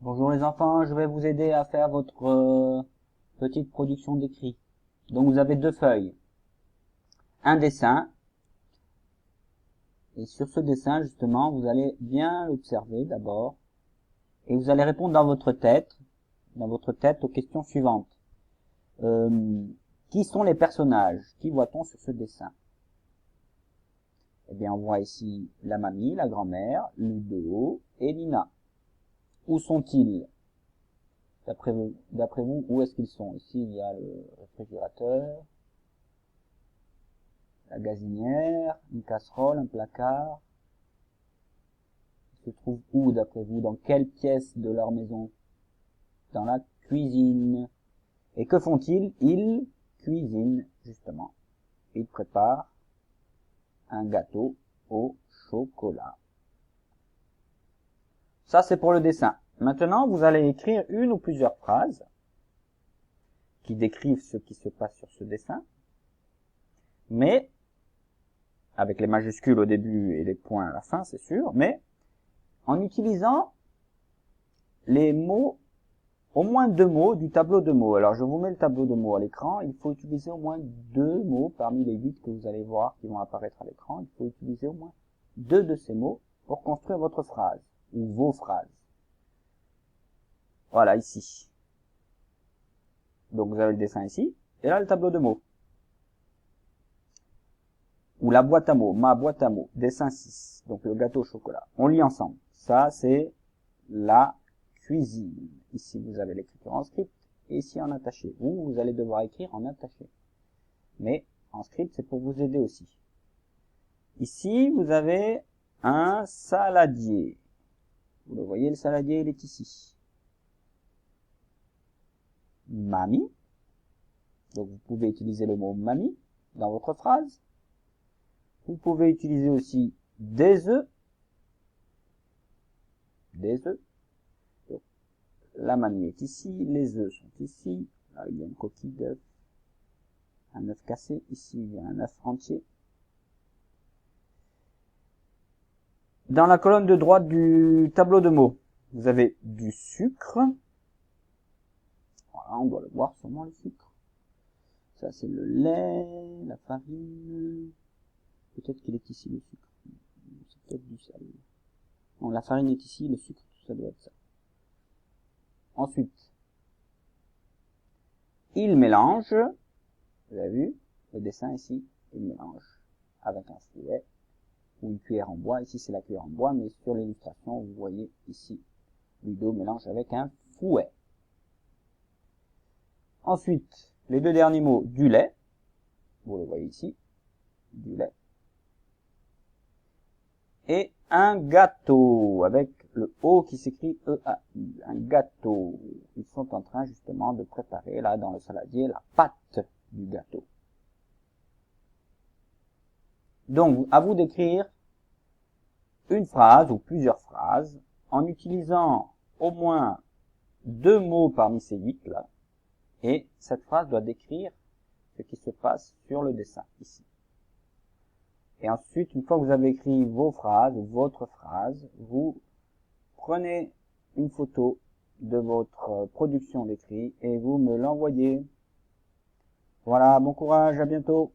Bonjour les enfants, je vais vous aider à faire votre petite production d'écrit. Donc vous avez deux feuilles, un dessin, et sur ce dessin justement vous allez bien l'observer d'abord, et vous allez répondre dans votre tête aux questions suivantes. Qui sont les personnages? Qui voit-on sur ce dessin? Eh bien on voit ici la mamie, la grand-mère, Ludo et Nina. Où sont-ils? D'après vous, où est-ce qu'ils sont? Ici, il y a le réfrigérateur, la gazinière, une casserole, un placard. Ils se trouvent où, d'après vous? Dans quelle pièce de leur maison? Dans la cuisine. Et que font-ils? Ils cuisinent, justement. Ils préparent un gâteau au chocolat. Ça, c'est pour le dessin. Maintenant, vous allez écrire une ou plusieurs phrases qui décrivent ce qui se passe sur ce dessin, mais avec les majuscules au début et les points à la fin, c'est sûr, mais en utilisant les mots, au moins 2 mots du tableau de mots. Alors, je vous mets le tableau de mots à l'écran. Il faut utiliser au moins 2 mots parmi les 8 que vous allez voir qui vont apparaître à l'écran. Il faut utiliser au moins 2 de ces mots pour construire votre phrase ou vos phrases. Voilà, ici. Donc, vous avez le dessin ici. Et là, le tableau de mots. Ou la boîte à mots, ma boîte à mots, dessin 6, donc le gâteau au chocolat. On lit ensemble. Ça, c'est la cuisine. Ici, vous avez l'écriture en script, et ici en attaché. Vous allez devoir écrire en attaché. Mais en script, c'est pour vous aider aussi. Ici, vous avez un saladier. Vous le voyez, le saladier, il est ici. Mamie. Donc, vous pouvez utiliser le mot mamie dans votre phrase. Vous pouvez utiliser aussi des œufs. Des œufs. Donc, la mamie est ici, les œufs sont ici. Là, il y a une coquille d'œuf. Un œuf cassé. Ici, il y a un œuf entier. Dans la colonne de droite du tableau de mots, vous avez du sucre. Voilà, on doit le voir sûrement, le sucre. Ça, c'est le lait, la farine. Peut-être qu'il est ici, le sucre. C'est peut-être du sel. Non, la farine est ici, le sucre, tout ça doit être ça. Ensuite, il mélange. Vous avez vu le dessin ici, il mélange avec un fouet ou une cuillère en bois. Ici, c'est la cuillère en bois, mais sur l'illustration, vous voyez ici, Ludo mélange avec un fouet. Ensuite, les 2 derniers mots, du lait. Vous le voyez ici, du lait. Et un gâteau, avec le O qui s'écrit E-A-U, un gâteau. Ils sont en train justement de préparer, là, dans le saladier, la pâte du gâteau. Donc, à vous d'écrire une phrase ou plusieurs phrases en utilisant au moins 2 mots parmi ces 8 là. Et cette phrase doit décrire ce qui se passe sur le dessin ici. Et ensuite, une fois que vous avez écrit vos phrases ou votre phrase, vous prenez une photo de votre production d'écrit et vous me l'envoyez. Voilà, bon courage, à bientôt.